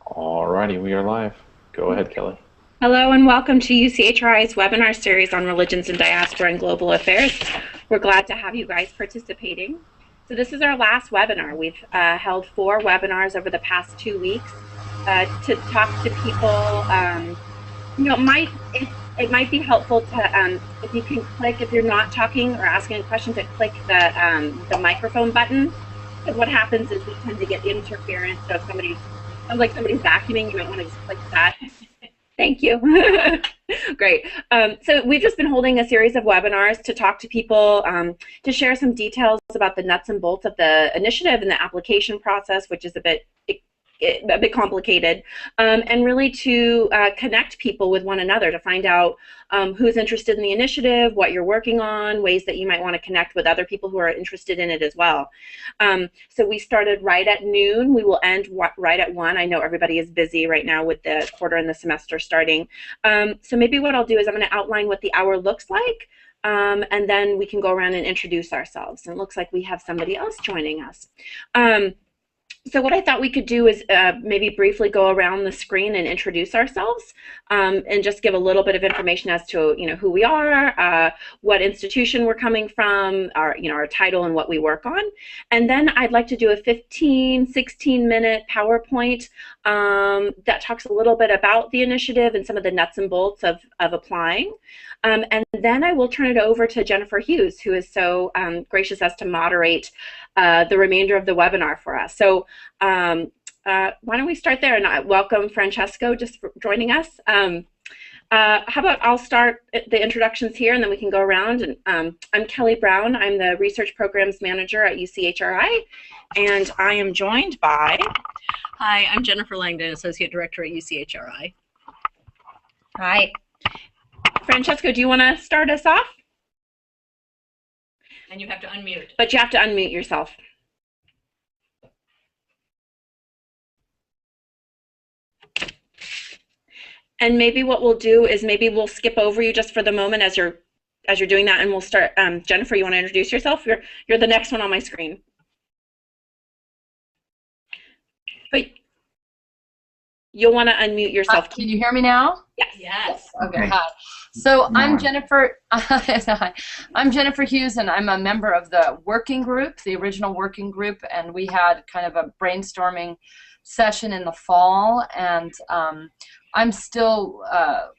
Alrighty, we are live. Go ahead, Kelly. Hello and welcome to UCHRI's webinar series on religions and diaspora and global affairs. We're glad to have you guys participating. So this is our last webinar. We've held 4 webinars over the past 2 weeks to talk to people. It might be helpful to, if you can click, if you're not talking or asking a question, to click the microphone button. Because what happens is we tend to get interference. So if somebody's vacuuming, you might want to just click that. Thank you. Great. So we've just been holding a series of webinars to talk to people, to share some details about the nuts and bolts of the initiative and the application process, which is a bit complicated, and really to connect people with one another to find out who's interested in the initiative, what you're working on, ways that you might want to connect with other people who are interested in it as well. So we started right at noon. We will end right at 1. I know everybody is busy right now with the quarter and the semester starting. So maybe what I'll do is I'm going to outline what the hour looks like, and then we can go around and introduce ourselves. And it looks like we have somebody else joining us. So what I thought we could do is maybe briefly go around the screen and introduce ourselves, and just give a little bit of information as to who we are, what institution we're coming from, our title and what we work on. And then I'd like to do a 16-minute PowerPoint that talks a little bit about the initiative and some of the nuts and bolts of applying. And then I will turn it over to Jennifer Hughes, who is so gracious as to moderate the remainder of the webinar for us. So why don't we start there, and welcome Francesco just for joining us. How about I'll start the introductions here, and then we can go around. And I'm Kelly Brown. I'm the Research Programs Manager at UCHRI, and I am joined by... Hi, I'm Jennifer Langdon, Associate Director at UCHRI. Hi. Francesco, do you want to start us off? And you have to unmute. But you have to unmute yourself. And maybe what we'll do is maybe we'll skip over you just for the moment as you're doing that, and we'll start. Jennifer, you want to introduce yourself? You're the next one on my screen. But you'll want to unmute yourself. Can you hear me now? Yes. Yes. Okay. Hi. So I'm Jennifer. I'm Jennifer Hughes, and I'm a member of the working group, the original working group, and we had kind of a brainstorming session in the fall, and I'm still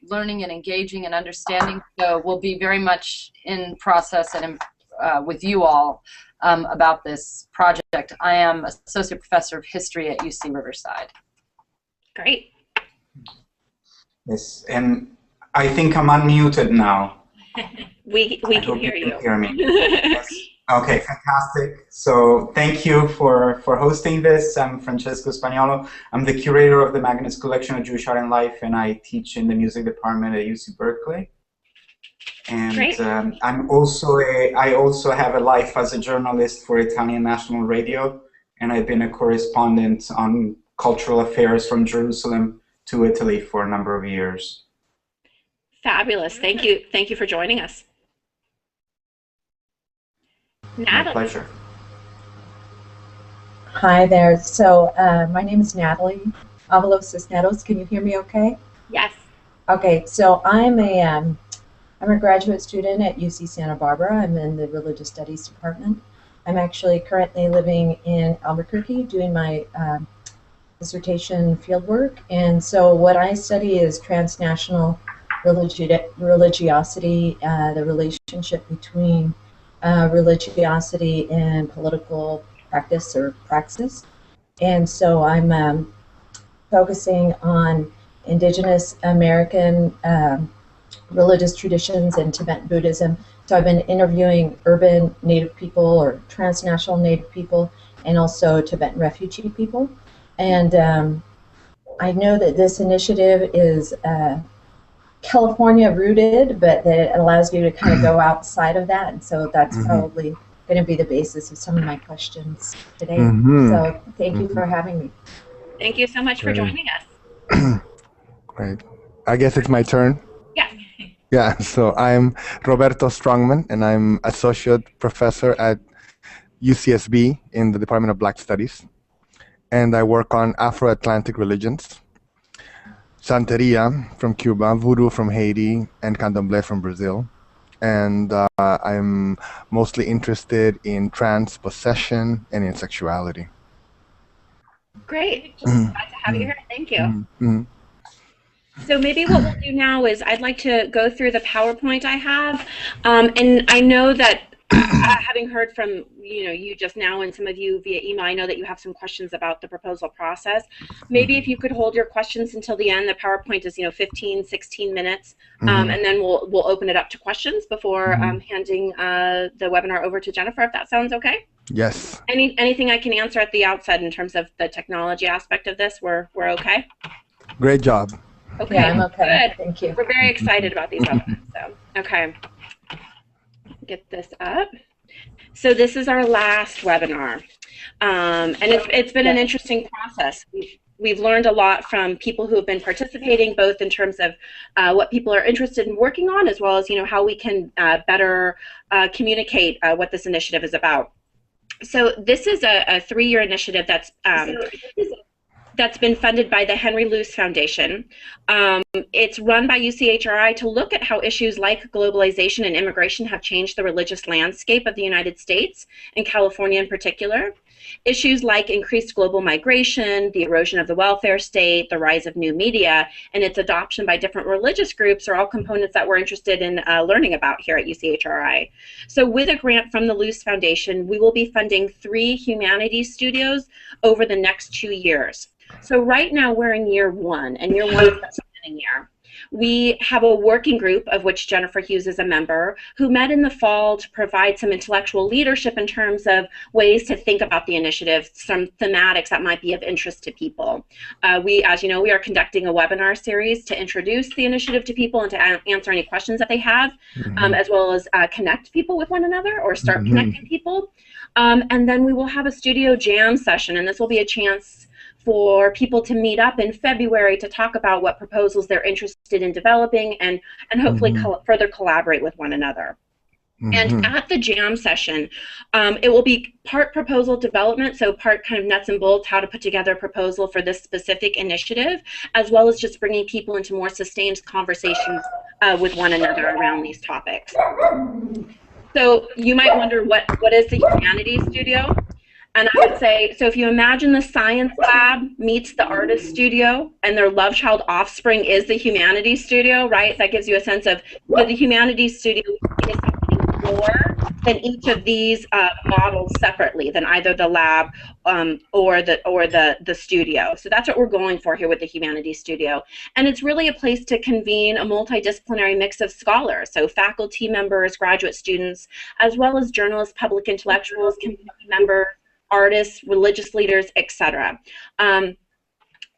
learning and engaging and understanding. So we'll be very much in process and with you all about this project. I am Associate Professor of History at UC Riverside. Great. Yes, and I think I'm unmuted now. We can hear you. Can hear me. Yes. Okay, fantastic. So thank you for hosting this. I'm Francesco Spagnolo. I'm the curator of the Magnus Collection of Jewish Art and Life, and I teach in the music department at UC Berkeley. And I also have a life as a journalist for Italian National Radio, and I've been a correspondent on cultural affairs from Jerusalem to Italy for a number of years. Fabulous. Thank you. Thank you for joining us. Natalie. My pleasure. Hi there. So my name is Natalie Avalos Cisneros. Can you hear me okay? Yes. Okay. So I'm a graduate student at UC Santa Barbara. I'm in the Religious Studies department. I'm actually currently living in Albuquerque doing my dissertation fieldwork. And so what I study is transnational religiosity, the relationship between religiosity and political practice or praxis. And so I'm focusing on indigenous American religious traditions and Tibetan Buddhism. So I've been interviewing urban Native people or transnational Native people and also Tibetan refugee people. And I know that this initiative is California rooted, but that it allows you to kind of go outside of that, and so that's probably going to be the basis of some of my questions today. So thank you for having me. Thank you so much for joining us. Great. I guess it's my turn. Yes. Yeah, so I'm Roberto Strongman, and I'm Associate Professor at UCSB in the Department of Black Studies. and I work on Afro-Atlantic religions, Santeria from Cuba, Voodoo from Haiti, and Candomblé from Brazil. And I'm mostly interested in trance, possession, and in sexuality. Great. Glad to have you here. Thank you. So maybe what we'll do now is I'd like to go through the PowerPoint I have. And I know that having heard from you just now and some of you via email, I know that you have some questions about the proposal process. Maybe if you could hold your questions until the end. The PowerPoint is 15, 16 minutes, and then we'll open it up to questions before handing the webinar over to Jennifer, if that sounds okay. Yes. Anything I can answer at the outset in terms of the technology aspect of this, we're okay? Great job. Okay, yeah, I'm okay. good. Thank you. We're very excited about these webinars. So, okay. Get this up. So this is our last webinar, and it's been an interesting process. We've learned a lot from people who have been participating, both in terms of what people are interested in working on, as well as how we can better communicate what this initiative is about. So this is a 3-year initiative that's been funded by the Henry Luce Foundation. It's run by UCHRI to look at how issues like globalization and immigration have changed the religious landscape of the United States, and California in particular. Issues like increased global migration, the erosion of the welfare state, the rise of new media, and its adoption by different religious groups are all components that we're interested in learning about here at UCHRI. So with a grant from the Luce Foundation, we will be funding 3 humanities studios over the next 2 years. So right now we're in year 1, and year 1 is the beginning year. We have a working group, of which Jennifer Hughes is a member, who met in the fall to provide some intellectual leadership in terms of ways to think about the initiative, some thematics that might be of interest to people. As you know, we are conducting a webinar series to introduce the initiative to people and to answer any questions that they have, as well as connect people with one another or start connecting people. And then we will have a studio jam session, and this will be a chance for people to meet up in February to talk about what proposals they're interested in developing and hopefully further collaborate with one another. And at the jam session, it will be part proposal development, so part kind of nuts and bolts, how to put together a proposal for this specific initiative, as well as just bringing people into more sustained conversations with one another around these topics. So you might wonder, what is the Humanities Studio? And I would say, so if you imagine the science lab meets the artist studio, and their love child offspring is the humanities studio, right? That gives you a sense of, so the humanities studio is something more than each of these models separately, than either the lab or the studio. So that's what we're going for here with the humanities studio. And it's really a place to convene a multidisciplinary mix of scholars, so faculty members, graduate students, as well as journalists, public intellectuals, community members, artists, religious leaders, etc.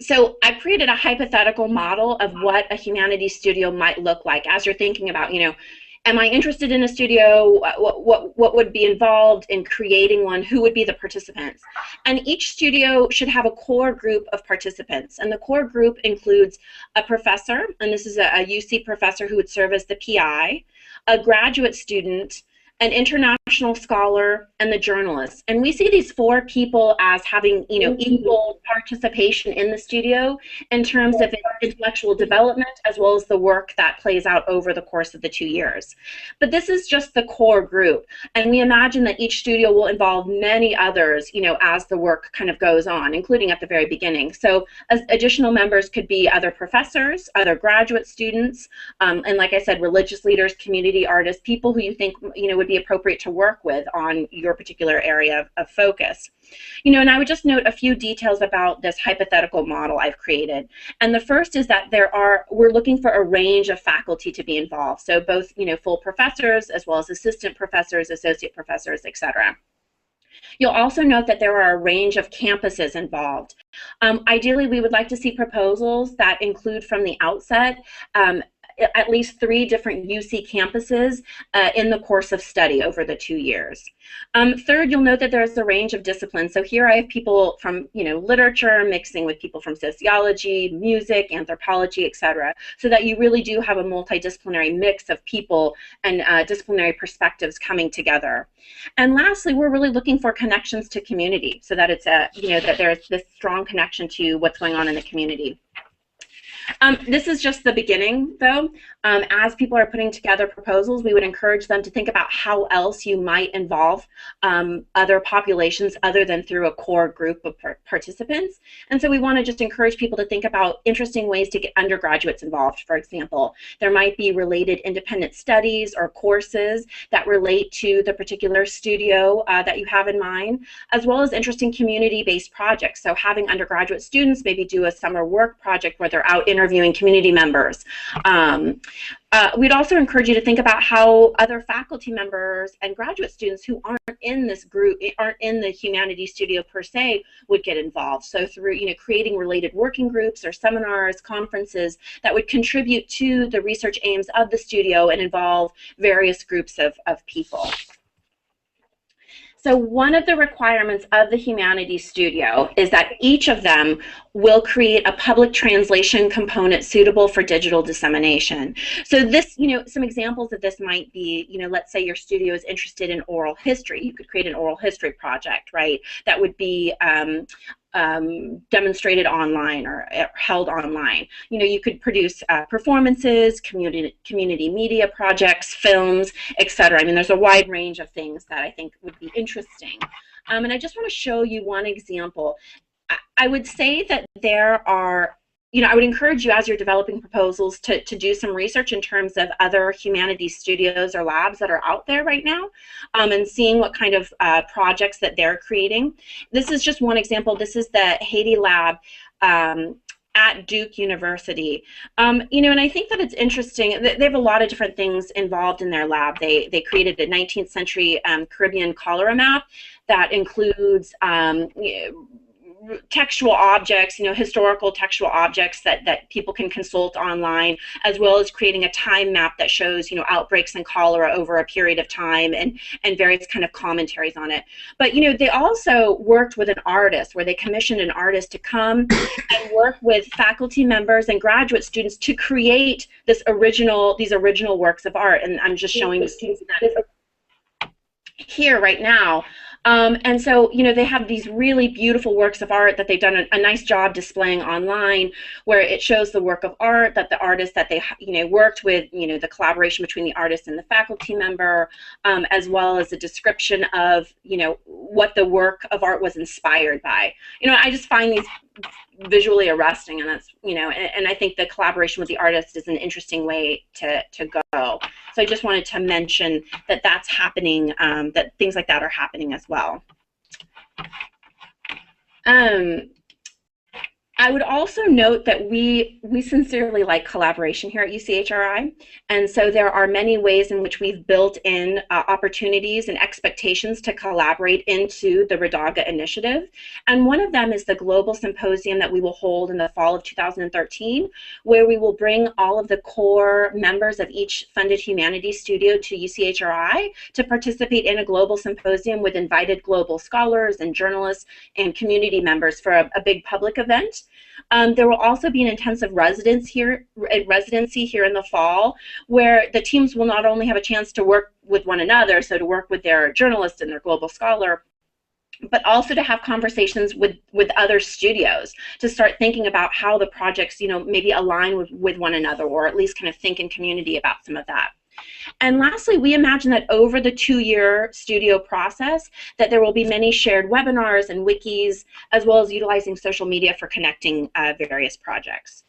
So I created a hypothetical model of what a humanities studio might look like as you're thinking about, am I interested in a studio? What would be involved in creating one? Who would be the participants? And each studio should have a core group of participants. And the core group includes a professor, and this is a UC professor who would serve as the PI, a graduate student, an international scholar, and the journalist. And we see these 4 people as having, equal participation in the studio in terms of intellectual development, as well as the work that plays out over the course of the 2 years. But this is just the core group, and we imagine that each studio will involve many others, as the work kind of goes on, including at the very beginning. So additional members could be other professors, other graduate students, and like I said, religious leaders, community artists, people who you think, would be appropriate to work with on your particular area of focus. And I would just note a few details about this hypothetical model I've created. And the first is that we're looking for a range of faculty to be involved. So both, full professors, as well as assistant professors, associate professors, etc. You'll also note that there are a range of campuses involved. Ideally, we would like to see proposals that include from the outset at least 3 different UC campuses in the course of study over the 2 years. Third, you'll note that there's a range of disciplines. So here I have people from, literature mixing with people from sociology, music, anthropology, etc., so that you really do have a multidisciplinary mix of people and disciplinary perspectives coming together. And lastly, we're really looking for connections to community, so that it's that there's this strong connection to what's going on in the community. This is just the beginning, though. As people are putting together proposals, we would encourage them to think about how else you might involve other populations other than through a core group of participants. And so we want to just encourage people to think about interesting ways to get undergraduates involved. For example, there might be related independent studies or courses that relate to the particular studio that you have in mind, as well as interesting community-based projects. So having undergraduate students maybe do a summer work project where they're out interviewing community members. We'd also encourage you to think about how other faculty members and graduate students who aren't in this group, aren't in the humanities studio per se, would get involved. So through creating related working groups or seminars, conferences that would contribute to the research aims of the studio and involve various groups of people. So one of the requirements of the Humanities Studio is that each of them will create a public translation component suitable for digital dissemination. So this, some examples of this might be, let's say your studio is interested in oral history. You could create an oral history project, right? That would be demonstrated online or held online. You could produce performances, community media projects, films, etc. I mean, there's a wide range of things that I think would be interesting. And I just want to show you one example. I would say that there are, I would encourage you as you're developing proposals to do some research in terms of other humanities studios or labs that are out there right now, and seeing what kind of projects that they're creating. This is just one example. This is the Haiti lab at Duke University. And I think that it's interesting. They have a lot of different things involved in their lab. They created a 19th century Caribbean cholera map that includes textual objects, historical textual objects that people can consult online, as well as creating a time map that shows, outbreaks in cholera over a period of time and various kind of commentaries on it. But, they also worked with an artist where they commissioned an artist to come and work with faculty members and graduate students to create these original works of art. And I'm just showing the students that here right now. And so, they have these really beautiful works of art that they've done a nice job displaying online, where it shows the work of art that the artist that they, worked with, the collaboration between the artist and the faculty member, as well as a description of, what the work of art was inspired by. I just find these visually arresting, and that's, and I think the collaboration with the artist is an interesting way to go. So I just wanted to mention that that's happening, that things like that are happening as well. I would also note that we sincerely like collaboration here at UCHRI, and so there are many ways in which we've built in opportunities and expectations to collaborate into the Radaga initiative. And one of them is the global symposium that we will hold in the fall of 2013, where we will bring all of the core members of each funded humanities studio to UCHRI to participate in a global symposium with invited global scholars and journalists and community members for a big public event. There will also be an intensive residency here in the fall, where the teams will not only have a chance to work with one another, so to work with their journalist and their global scholar, but also to have conversations with other studios to start thinking about how the projects, maybe align with one another, or at least kind of think in community about some of that. And lastly, we imagine that over the 2-year studio process that there will be many shared webinars and wikis, as well as utilizing social media for connecting various projects.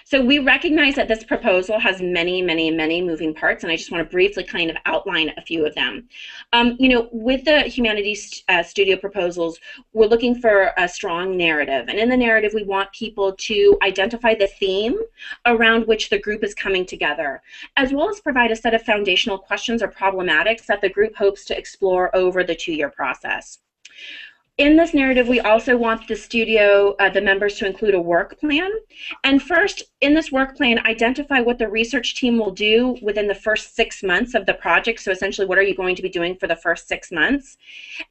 So we recognize that this proposal has many, many, many moving parts, and I just want to briefly kind of outline a few of them. With the humanities studio proposals, we're looking for a strong narrative, and in the narrative we want people to identify the theme around which the group is coming together, as well as provide a set of foundational questions or problematics that the group hopes to explore over the 2-year process. In this narrative, we also want the studio, the members to include a work plan. And first, in this work plan, identify what the research team will do within the first 6 months of the project. So essentially, what are you going to be doing for the first 6 months?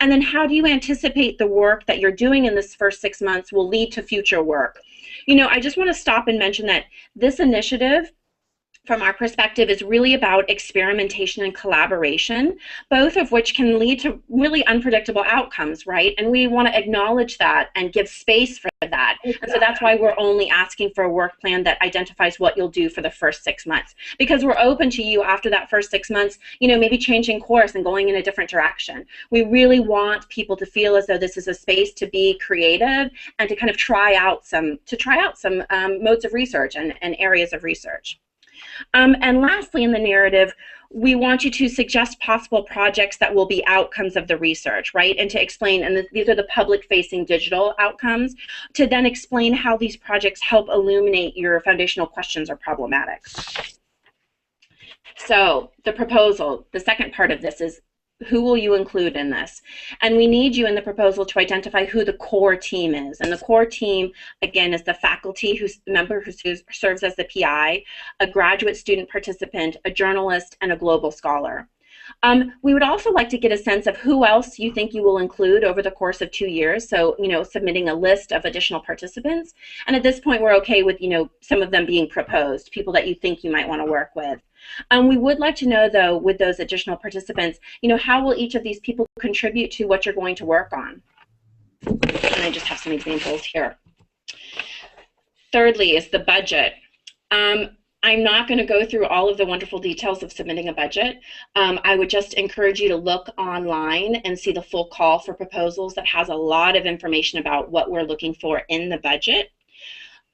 And then how do you anticipate the work that you're doing in this first 6 months will lead to future work? You know, I just want to stop and mention that this initiative, from our perspective, is really about experimentation and collaboration, both of which can lead to really unpredictable outcomes, right? And we want to acknowledge that and give space for that. And so that's why we're only asking for a work plan that identifies what you'll do for the first 6 months, because we're open to you after that first 6 months, you know, maybe changing course and going in a different direction. We really want people to feel as though this is a space to be creative and to kind of try out some modes of research and areas of research. And lastly, in the narrative, we want you to suggest possible projects that will be outcomes of the research, right? And to explain, and these are the public-facing digital outcomes, to then explain how these projects help illuminate your foundational questions or problematics. So the proposal, the second part of this is, who will you include in this? And we need you in the proposal to identify who the core team is. And the core team, again, is the faculty member who serves as the PI, a graduate student participant, a journalist, and a global scholar. We would also like to get a sense of who else you think you will include over the course of 2 years. So, you know, submitting a list of additional participants. And at this point, we're okay with, you know, some of them being proposed, people that you think you might want to work with. We would like to know, though, with those additional participants, you know, how will each of these people contribute to what you're going to work on? And I just have some examples here. Thirdly is the budget. I'm not going to go through all of the wonderful details of submitting a budget. I would just encourage you to look online and see the full call for proposals that has a lot of information about what we're looking for in the budget.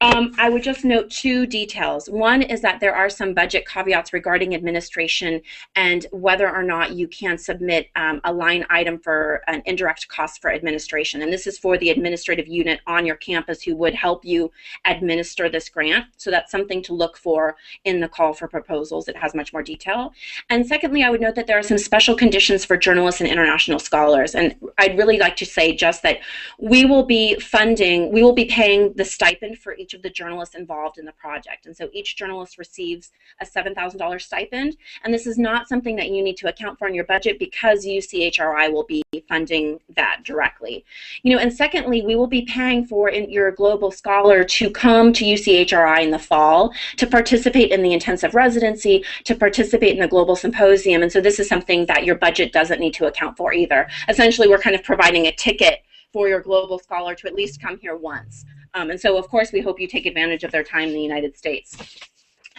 I would just note 2 details. One is that there are some budget caveats regarding administration and whether or not you can submit a line item for an indirect cost for administration. And this is for the administrative unit on your campus who would help you administer this grant. So that's something to look for in the call for proposals. It has much more detail. And secondly, I would note that there are some special conditions for journalists and international scholars. And I'd really like to say just that we will be paying the stipend for each of the journalists involved in the project. And so each journalist receives a $7,000 stipend. And this is not something that you need to account for in your budget because UCHRI will be funding that directly. You know, and secondly, we will be paying for your global scholar to come to UCHRI in the fall to participate in the intensive residency, to participate in the global symposium. And so this is something that your budget doesn't need to account for either. Essentially, we're kind of providing a ticket for your global scholar to at least come here once. And so, of course, we hope you take advantage of their time in the United States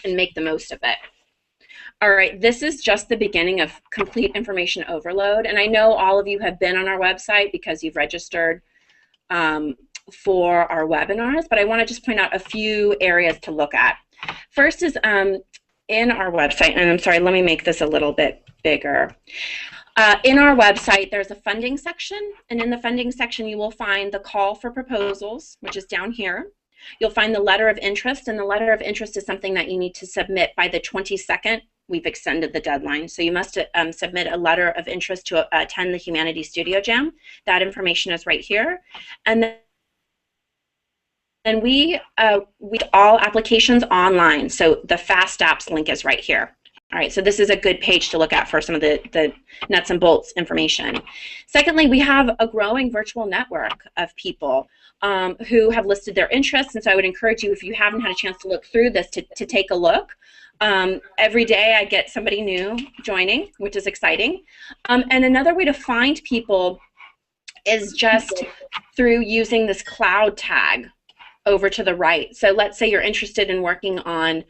and make the most of it. All right, this is just the beginning of complete information overload. And I know all of you have been on our website because you've registered for our webinars, but I want to just point out a few areas to look at. First is in our website, and I'm sorry, let me make this a little bit bigger. In our website, there's a funding section, and in the funding section, you will find the call for proposals, which is down here. You'll find the letter of interest, and the letter of interest is something that you need to submit by the 22nd. We've extended the deadline, so you must submit a letter of interest to attend the Humanities Studio Jam. That information is right here. And then we all applications online, so the Fast Apps link is right here. All right, so this is a good page to look at for some of the nuts and bolts information. Secondly, we have a growing virtual network of people who have listed their interests, and so I would encourage you, if you haven't had a chance to look through this, to take a look. Every day I get somebody new joining, which is exciting. And another way to find people is just through using this cloud tag over to the right. So let's say you're interested in working on,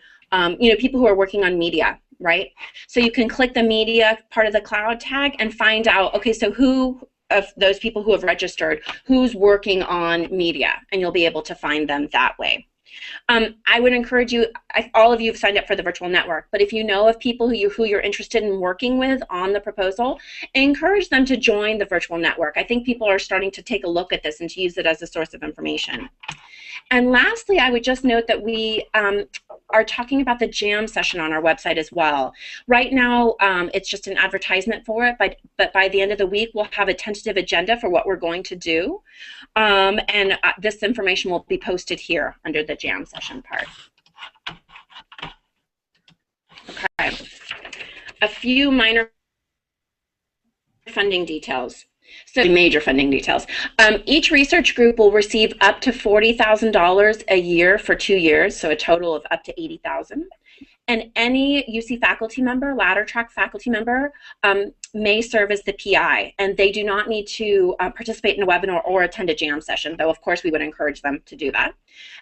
you know, people who are working on media, right? So you can click the media part of the cloud tag and find out, okay, so who of those people who have registered, who's working on media, and you'll be able to find them that way. I would encourage you, all of you have signed up for the virtual network, but if you know of people who you're interested in working with on the proposal, encourage them to join the virtual network. I think people are starting to take a look at this and to use it as a source of information. And lastly, I would just note that we are talking about the jam session on our website as well. Right now, it's just an advertisement for it, but by the end of the week, we'll have a tentative agenda for what we're going to do. And this information will be posted here under the jam session part. Okay. A few minor funding details. So major funding details. Each research group will receive up to $40,000 a year for 2 years, so a total of up to $80,000. And any UC faculty member, ladder track faculty member, may serve as the PI, and they do not need to participate in a webinar or attend a jam session, though of course we would encourage them to do that.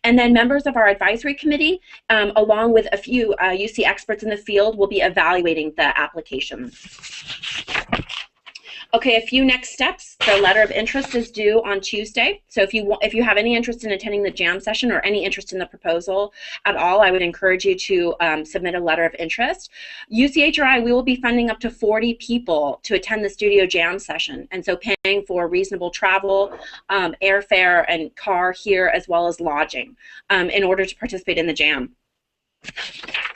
And then members of our advisory committee, along with a few UC experts in the field, will be evaluating the applications. Okay, a few next steps. The letter of interest is due on Tuesday. So if you have any interest in attending the jam session or any interest in the proposal at all, I would encourage you to submit a letter of interest. UCHRI, we will be funding up to 40 people to attend the studio jam session, and so paying for reasonable travel, airfare, and car here, as well as lodging, in order to participate in the jam.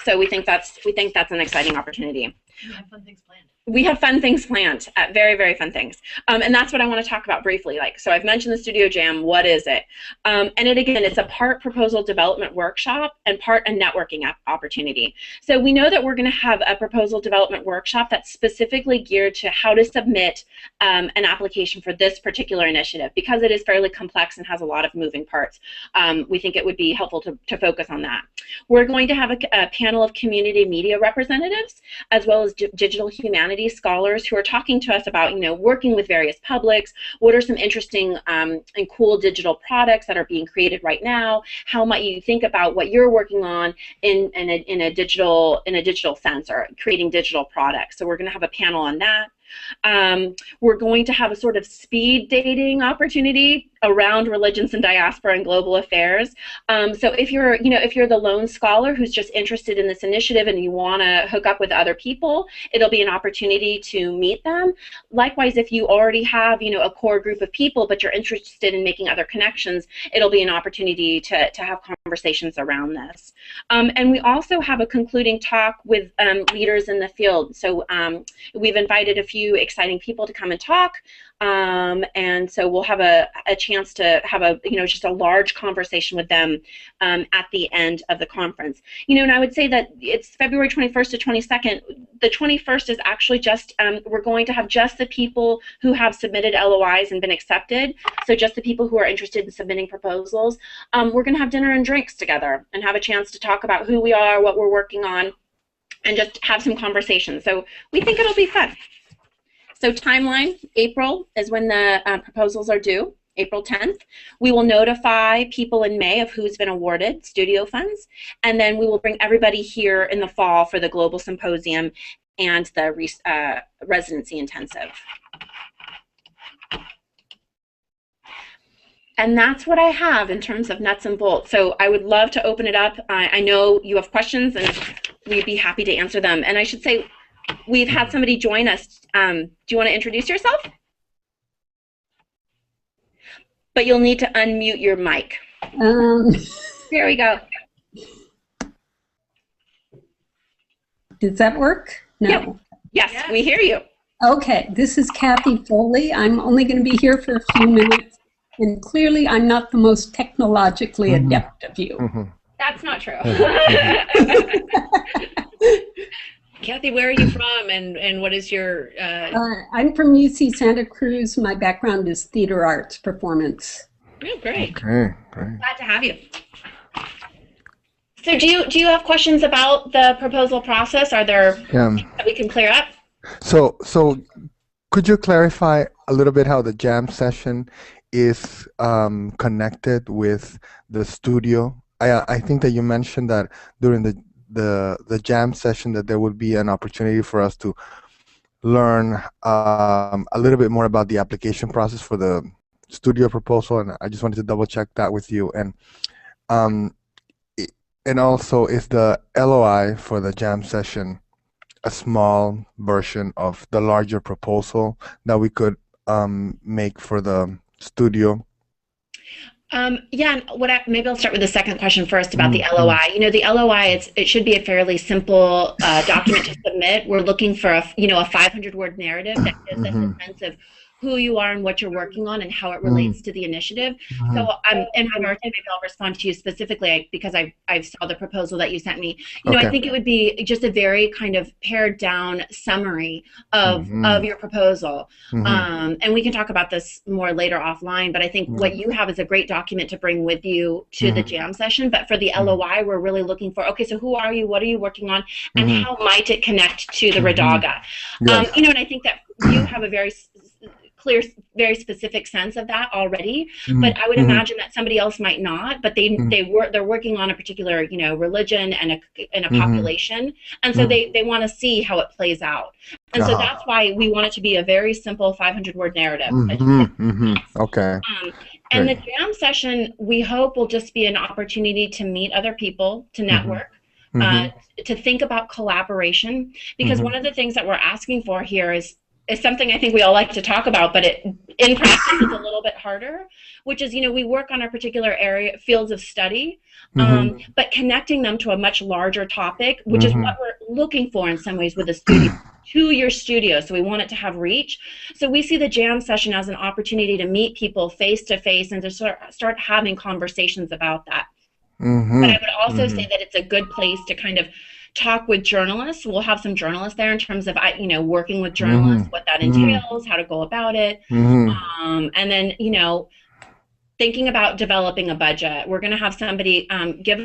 So we think that's an exciting opportunity. We have fun things planned. We have fun things planned, very, very fun things. And that's what I want to talk about briefly. So I've mentioned the Studio Jam. What is it? And again, it's a part proposal development workshop and part a networking opportunity. So we know that we're going to have a proposal development workshop that's specifically geared to how to submit an application for this particular initiative. Because it is fairly complex and has a lot of moving parts, we think it would be helpful to focus on that. We're going to have a panel of community media representatives, as well as digital humanities scholars who are talking to us about, working with various publics. What are some interesting and cool digital products that are being created right now? How might you think about what you're working on in a digital sense, or creating digital products? So we're going to have a panel on that. We're going to have a sort of speed dating opportunity around religions and diaspora and global affairs. So if you're the lone scholar who's just interested in this initiative and you want to hook up with other people, it'll be an opportunity to meet them. Likewise, if you already have a core group of people but you're interested in making other connections, it'll be an opportunity to have conversations around this. And we also have a concluding talk with leaders in the field. So we've invited a few exciting people to come and talk, and so we'll have a chance to have just a large conversation with them at the end of the conference. And I would say that it's February 21st to 22nd. The 21st is actually just we're going to have just the people who have submitted LOIs and been accepted, so just the people who are interested in submitting proposals. We're going to have dinner and drinks together and have a chance to talk about who we are, what we're working on, and just have some conversations. So we think it'll be fun. So timeline, April is when the proposals are due, April 10th. We will notify people in May of who's been awarded studio funds, and then we will bring everybody here in the fall for the Global Symposium and the Residency Intensive. And that's what I have in terms of nuts and bolts. So I would love to open it up. I know you have questions, and we'd be happy to answer them. And I should say, we've had somebody join us. Do you want to introduce yourself? But you'll need to unmute your mic. There we go. Does that work? No. Yep. Yes, we hear you. Okay, this is Kathy Foley. I'm only going to be here for a few minutes, and clearly I'm not the most technologically adept of you. That's not true. Kathy, where are you from, and what is your... I'm from UC Santa Cruz. My background is theater arts performance. Oh, great. Okay, great. Glad to have you. So do you have questions about the proposal process? Are there things that we can clear up? So could you clarify a little bit how the jam session is connected with the studio? I think that you mentioned that during the jam session that there would be an opportunity for us to learn a little bit more about the application process for the studio proposal, and I just wanted to double check that with you. And also, is the LOI for the jam session a small version of the larger proposal that we could make for the studio? Yeah, and maybe I'll start with the second question first about the LOI. You know, the LOI, it should be a fairly simple document to submit. We're looking for a 500-word narrative that gives us a sense of who you are and what you're working on and how it relates to the initiative. So in regards to, maybe I'll respond to you specifically because I saw the proposal that you sent me. You know, I think it would be just a very kind of pared down summary of your proposal. And we can talk about this more later offline, but I think what you have is a great document to bring with you to the jam session. But for the LOI, we're really looking for, okay, so who are you, what are you working on, and how might it connect to the Radaga? You know, and I think that you have a very clear, very specific sense of that already, but I would imagine that somebody else might not, but they're working on a particular, you know, religion and a population, and so they want to see how it plays out, and so that's why we want it to be a very simple 500-word narrative. Okay. And the jam session, we hope, will just be an opportunity to meet other people, to network, to think about collaboration, because one of the things that we're asking for here is something I think we all like to talk about, but in practice it's a little bit harder, which is, you know, we work on our particular fields of study, but connecting them to a much larger topic, which is what we're looking for in some ways with a studio, to your studio. So we want it to have reach. So we see the jam session as an opportunity to meet people face to face and to start having conversations about that. But I would also say that it's a good place to kind of talk with journalists. We'll have some journalists there in terms of, you know, working with journalists, what that entails, how to go about it. And then, you know, thinking about developing a budget. We're going to have somebody give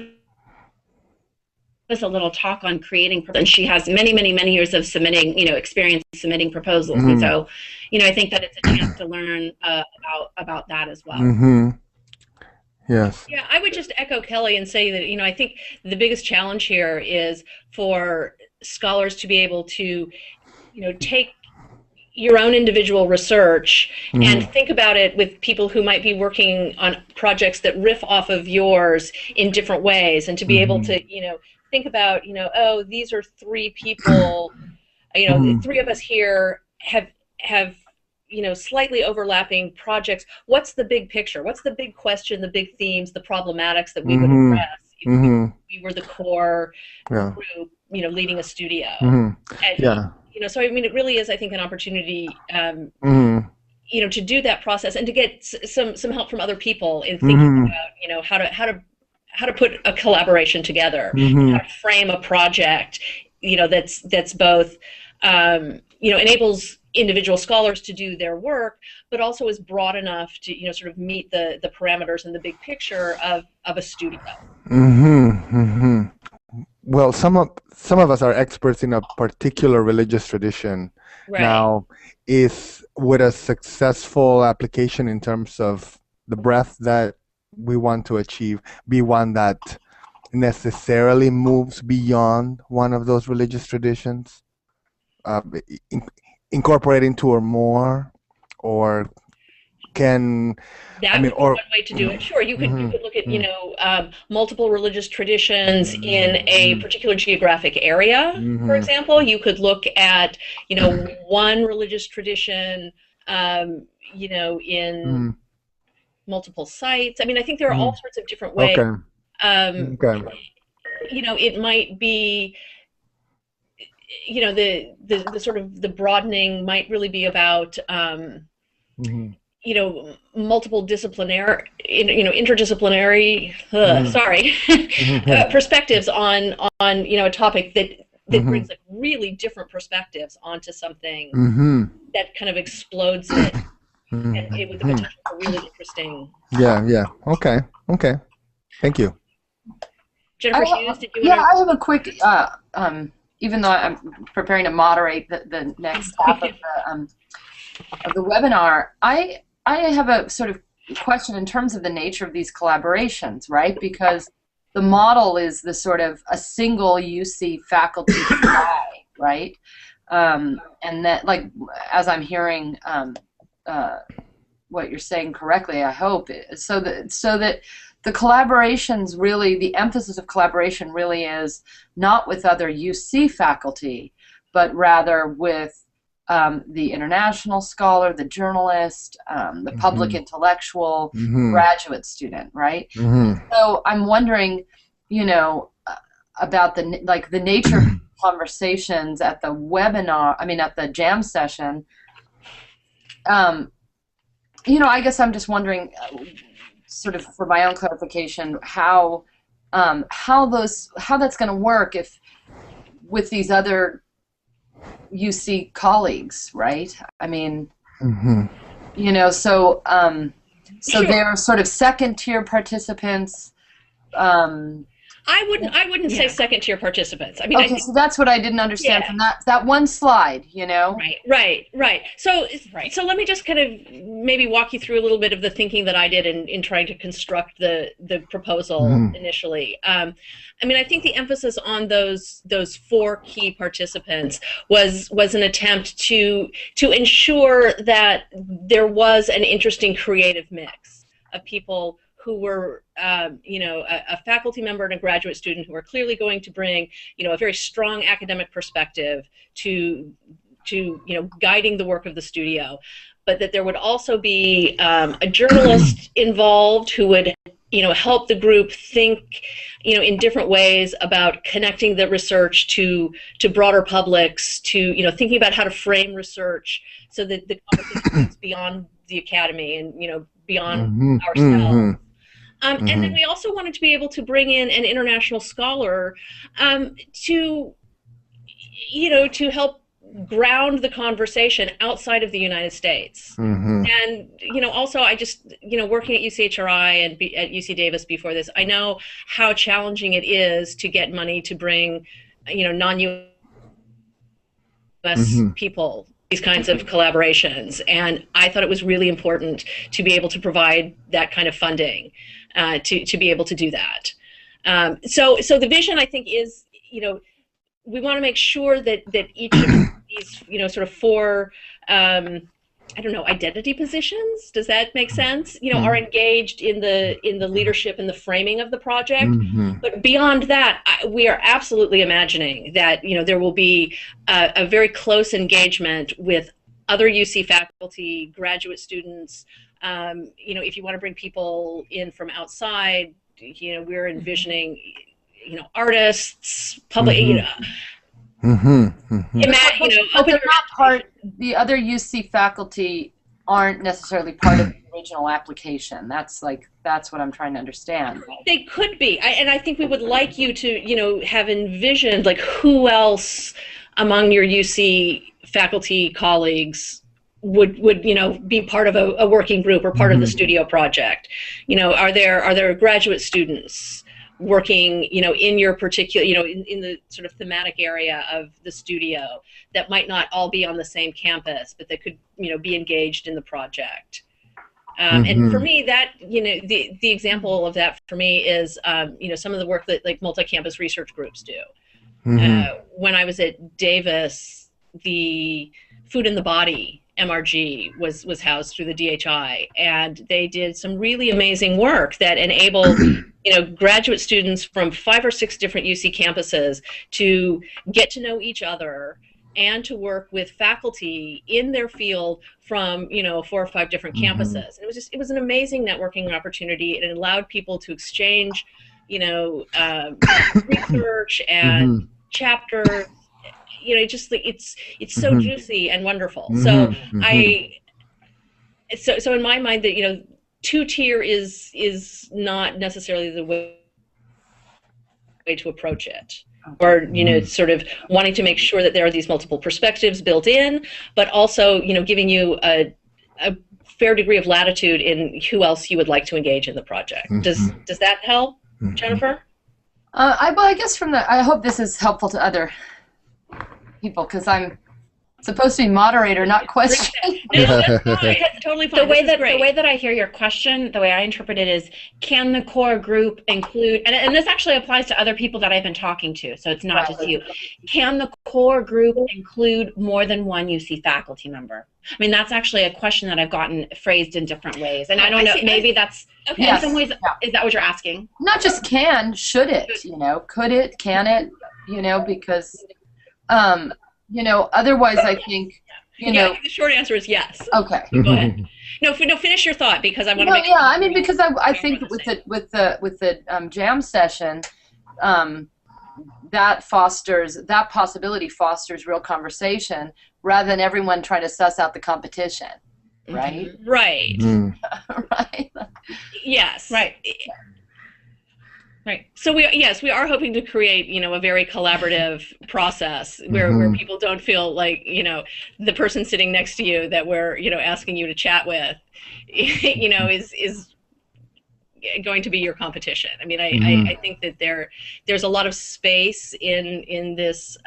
us a little talk on creating, and she has many years of submitting, you know, experience submitting proposals. And so, you know, I think that it's a chance to learn about that as well. Yes. Yeah, I would just echo Kelly and say that, you know, I think the biggest challenge here is for scholars to be able to, you know, take your own individual research and think about it with people who might be working on projects that riff off of yours in different ways, and to be able to, you know, think about, you know, oh, these are 3 people, you know, the 3 of us here have you know, slightly overlapping projects. What's the big picture? What's the big question, the big themes, the problematics that we would address if we were the core group, you know, leading a studio? And, you know, so I mean, it really is, I think, an opportunity, you know, to do that process and to get some help from other people in thinking about, you know, how to put a collaboration together, how to frame a project, you know, that's both, you know, enables individual scholars to do their work, but also is broad enough to, you know, sort of meet the parameters and the big picture of a studio. Well, some of us are experts in a particular religious tradition. Now, is with a successful application in terms of the breadth that we want to achieve be one that necessarily moves beyond one of those religious traditions? Incorporating 2 or more, or can that would be one way to do it? Sure, you could look at, you know, multiple religious traditions in a particular geographic area. For example, you could look at, you know, one religious tradition, you know, in multiple sites. I mean, I think there are all sorts of different ways. You know, it might be, you know, the sort of the broadening might really be about, you know, multiple disciplinary, you know, interdisciplinary, perspectives on, you know, a topic that brings like really different perspectives onto something that kind of explodes it, and it with the potential for really interesting. Okay. Thank you. Jennifer Hughes, did you want to? I have a quick, even though I'm preparing to moderate the next half of the webinar, I have a sort of question in terms of the nature of these collaborations, right? Because the model is the sort of a single UC faculty guy, right? And that, like, as I'm hearing what you're saying correctly, I hope, so that the collaborations really, the emphasis of collaboration really is not with other UC faculty, but rather with the international scholar, the journalist, the public intellectual, graduate student, right? So I'm wondering, you know, about the nature of conversations at the webinar, I mean at the jam session. You know, I guess I'm just wondering, sort of for my own clarification, how that's going to work if with these other UC colleagues, right? I mean, you know, so so they're sort of second-tier participants. I wouldn't say second-tier participants. I mean, okay, so that's what I didn't understand from that one slide, you know? Right. So let me just kind of maybe walk you through a little bit of the thinking that I did in trying to construct the proposal initially. I mean, I think the emphasis on those 4 key participants was an attempt to ensure that there was an interesting creative mix of people who were, you know, a faculty member and a graduate student who are clearly going to bring, you know, a very strong academic perspective to you know, guiding the work of the studio, but that there would also be a journalist involved who would, you know, help the group think, you know, in different ways about connecting the research to broader publics, to, you know, thinking about how to frame research so that the conversation goes beyond the academy and, you know, beyond ourselves. And then we also wanted to be able to bring in an international scholar to, you know, to help ground the conversation outside of the United States. And, you know, also I just, you know, working at UCHRI and at UC Davis before this, I know how challenging it is to get money to bring, you know, non-US people these kinds of collaborations, and I thought it was really important to be able to provide that kind of funding to be able to do that. So the vision, I think, is, you know, we want to make sure that each of these, you know, sort of 4 I don't know, identity positions, does that make sense? You know, are engaged in the leadership and the framing of the project. But beyond that, we are absolutely imagining that, you know, there will be a very close engagement with other UC faculty, graduate students. You know, if you want to bring people in from outside, you know, we're envisioning, you know, artists, public, you know, but they're not part. The other UC faculty aren't necessarily part of the original application. That's what I'm trying to understand. They could be, and I think we would like you to, you know, have envisioned like who else among your UC faculty colleagues would you know, be part of a working group or part of the studio project. You know, are there graduate students working, you know, in your particular, you know, in the sort of thematic area of the studio that might not all be on the same campus, but that could, you know, be engaged in the project. And for me, that, you know, the example of that for me is, you know, some of the work that like multi-campus research groups do. When I was at Davis, the Food in the Body MRG was housed through the DHI, and they did some really amazing work that enabled, you know, graduate students from 5 or 6 different UC campuses to get to know each other and to work with faculty in their field from, you know, 4 or 5 different campuses. And it was an amazing networking opportunity, and it allowed people to exchange, you know, research and chapters. You know, just like it's so juicy and wonderful. So so in my mind, that, you know, 2-tier is not necessarily the way to approach it, or, you know, sort of wanting to make sure that there are these multiple perspectives built in, but also, you know, giving you a fair degree of latitude in who else you would like to engage in the project. Does that help, Jennifer? I guess I hope this is helpful to other people, because I'm supposed to be moderator, not question. That's totally fine. The way that I hear your question, the way I interpret it is, can the core group include, and this actually applies to other people that I've been talking to, so it's not just you, can the core group include more than one UC faculty member? I mean, that's actually a question that I've gotten phrased in different ways, and I don't know, maybe that's, okay, in some ways, is that what you're asking? Not just can, should it, you know, could it, can it, you know, because, you know, otherwise I think you know. The short answer is yes. Okay. Go ahead. No, finish your thought because I want to No, make sure. yeah, I mean, because I think with the jam session, that possibility fosters real conversation rather than everyone trying to suss out the competition, right? Right. Right. Yes. Right. Right. So we are hoping to create, a very collaborative process where people don't feel like, the person sitting next to you that we're, asking you to chat with, is going to be your competition. I mean, I think that there's a lot of space in this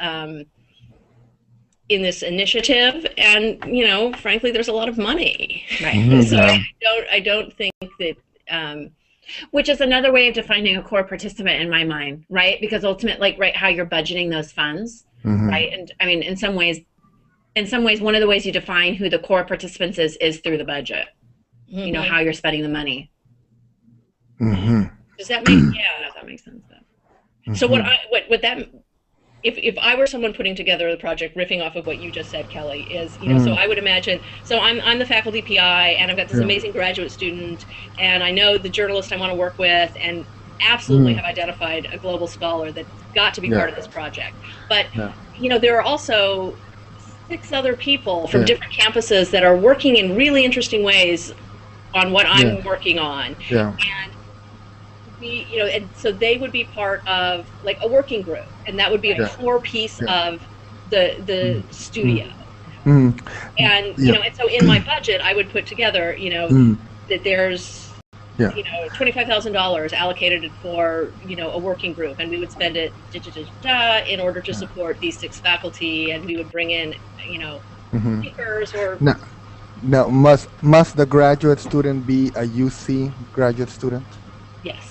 initiative, and frankly, there's a lot of money. Right. So I don't think that. Which is another way of defining a core participant in my mind, right? Because ultimately, how you're budgeting those funds, right? And I mean, in some ways, one of the ways you define who the core participants is through the budget. How you're spending the money. Does that make? Yeah, that makes sense. So what that. If I were someone putting together the project, riffing off of what you just said, Kelly, is, so I would imagine, so I'm the faculty PI, and I've got this amazing graduate student, and I know the journalist I want to work with, and absolutely have identified a global scholar that's got to be part of this project. But, there are also 6 other people from different campuses that are working in really interesting ways on what I'm working on. And and so they would be part of a working group, and that would be a core piece of the studio. And and so in my budget, I would put together, that there's $25,000 allocated for a working group, and we would spend it in order to support these 6 faculty, and we would bring in speakers or. Now, must the graduate student be a UC graduate student? Yes.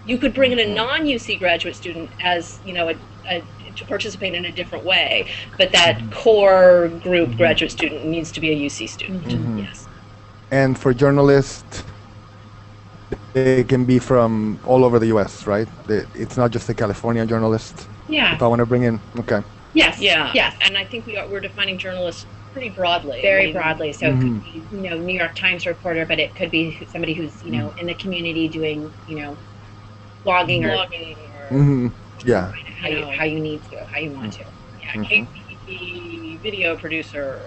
You could bring in a non-UC graduate student as, to participate in a different way, but that core group graduate student needs to be a UC student. Yes. And for journalists, they can be from all over the U.S., right? It's not just a California journalist. Yeah. If I want to bring in, okay. Yes. Yeah. Yes. And I think we're defining journalists pretty broadly. Very broadly. So it could be, New York Times reporter, but it could be somebody who's, in the community doing, blogging or how you need to, how you want to. Yeah, KPP, video producer,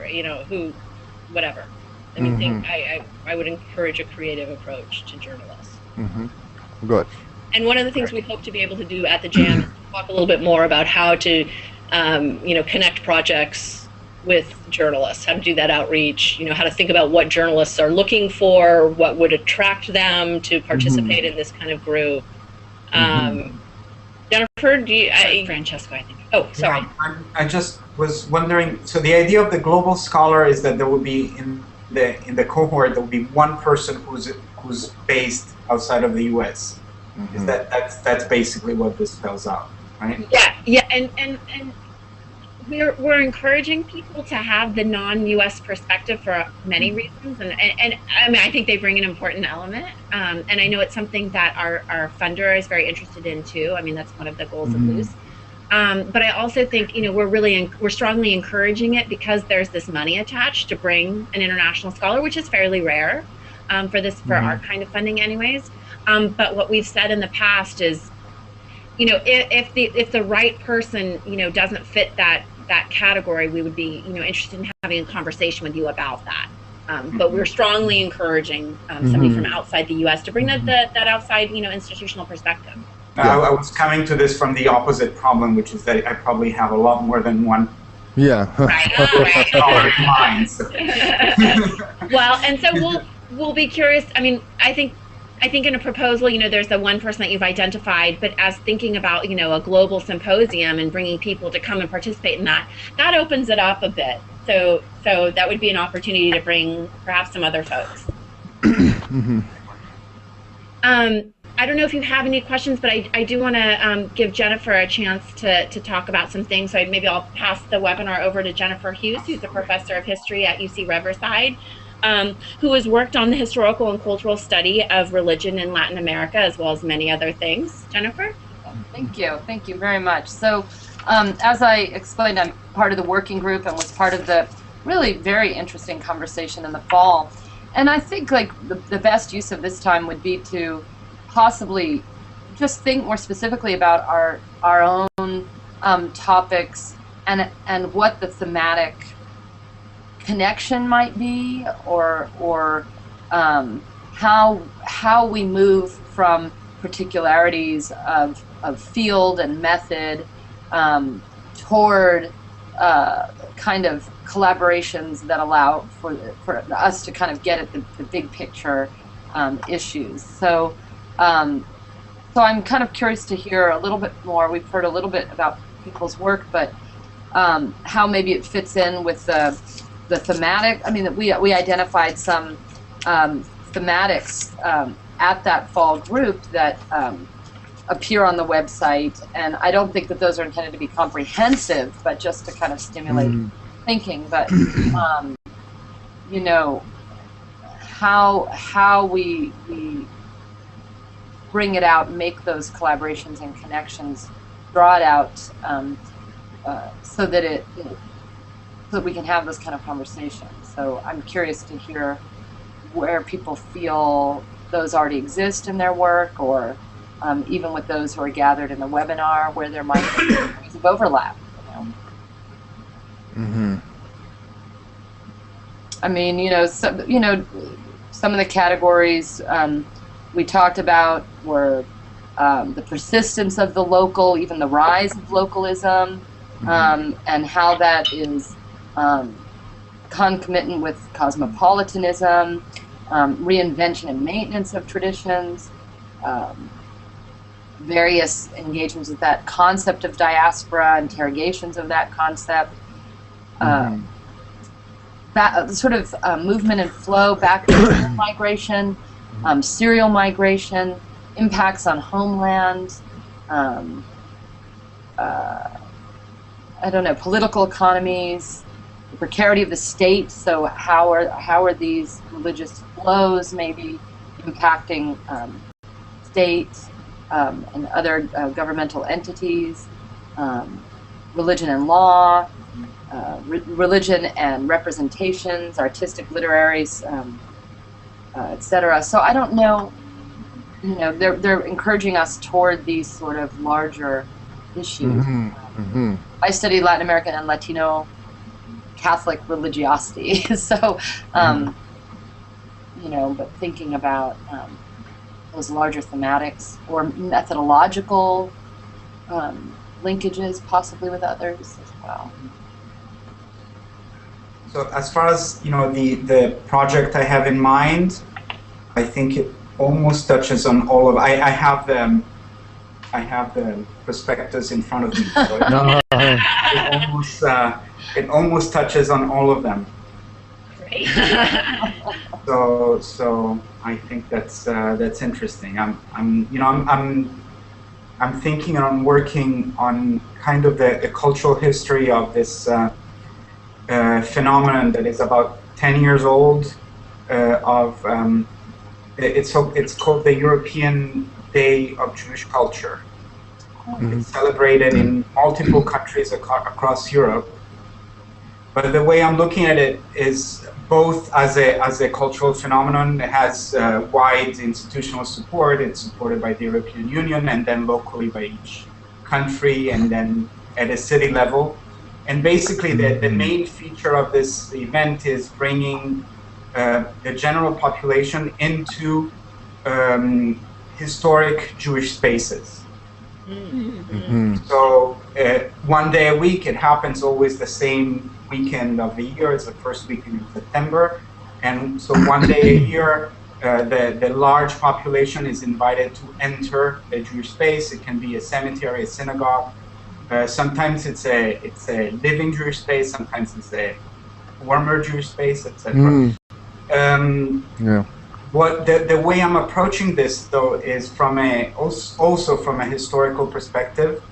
whatever. I mean, I would encourage a creative approach to journalists. Good. And one of the things we hope to be able to do at the Jam is talk a little bit more about how to, connect projects with journalists, how to do that outreach, how to think about what journalists are looking for, what would attract them to participate in this kind of group. Jennifer, Francesco, I think. Oh, sorry. Yeah, I just was wondering. So the idea of the global scholar is that there will be in the cohort there will be one person who's based outside of the U.S. Is that's basically what this spells out, right? Yeah, and we're encouraging people to have the non-U.S. perspective for many reasons, and I mean, I think they bring an important element, and I know it's something that our funder is very interested in too. I mean, that's one of the goals of Loose. But I also think we're strongly encouraging it because there's this money attached to bring an international scholar, which is fairly rare for our kind of funding, anyways. But what we've said in the past is, if the right person doesn't fit that category, we would be interested in having a conversation with you about that. But we're strongly encouraging somebody from outside the U.S. to bring that outside institutional perspective. I was coming to this from the opposite problem, which is that I probably have a lot more than one. Yeah. Right. Well, and so we'll be curious. I mean, I think in a proposal, there's the one person that you've identified, but as thinking about, a global symposium and bringing people to come and participate in that opens it up a bit. So that would be an opportunity to bring perhaps some other folks. I don't know if you have any questions, but I do want to give Jennifer a chance to talk about some things. So maybe I'll pass the webinar over to Jennifer Hughes, who's a professor of history at UC Riverside, who has worked on the historical and cultural study of religion in Latin America, as well as many other things. Jennifer? Thank you very much. So as I explained, I'm part of the working group and was part of the really very interesting conversation in the fall. And I think like the best use of this time would be to possibly just think more specifically about our own topics and what the thematic connection might be, or how we move from particularities of field and method toward kind of collaborations that allow for us to kind of get at the big picture issues. So so I'm kind of curious to hear a little bit more. We've heard a little bit about people's work, but how maybe it fits in with the thematic. I mean, we identified some thematics at that fall group that appear on the website, and I don't think that those are intended to be comprehensive, but just to kind of stimulate thinking. But you know, how we bring it out, make those collaborations and connections, draw it out, so that so that we can have those kind of conversations. So I'm curious to hear where people feel those already exist in their work, or even with those who are gathered in the webinar, where there might be areas of overlap. I mean, some of the categories we talked about were the persistence of the local, even the rise of localism, and how that is concomitant with cosmopolitanism, reinvention and maintenance of traditions, various engagements with that concept of diaspora, interrogations of that concept, sort of movement and flow, back migration, serial migration, impacts on homeland, I don't know, political economies, the precarity of the state. So how are these religious flows maybe impacting states and other governmental entities, religion and law, religion and representations, artistic, literaries, etc. So I don't know, they're encouraging us toward these sort of larger issues. I studied Latin American and Latino Catholic religiosity, so but thinking about those larger thematics or methodological linkages, possibly with others as well. So as far as the project I have in mind, I think it almost touches on all of. I have the prospectus in front of me, so it almost touches on all of them. Great. So I think that's interesting. I'm thinking and I'm working on kind of the cultural history of this phenomenon that is about 10 years old. It's called the European Day of Jewish Culture. It's celebrated in multiple countries across Europe. But the way I'm looking at it is both as a cultural phenomenon. It has wide institutional support. It's supported by the European Union and then locally by each country and then at a city level. And basically the main feature of this event is bringing the general population into historic Jewish spaces. So one day a week, it happens always the same weekend of the year. It's the first weekend in September. And so one day a year, the large population is invited to enter a Jewish space. It can be a cemetery, a synagogue. Sometimes it's a living Jewish space. Sometimes it's a former Jewish space, etc. What the way I'm approaching this though is also from a historical perspective,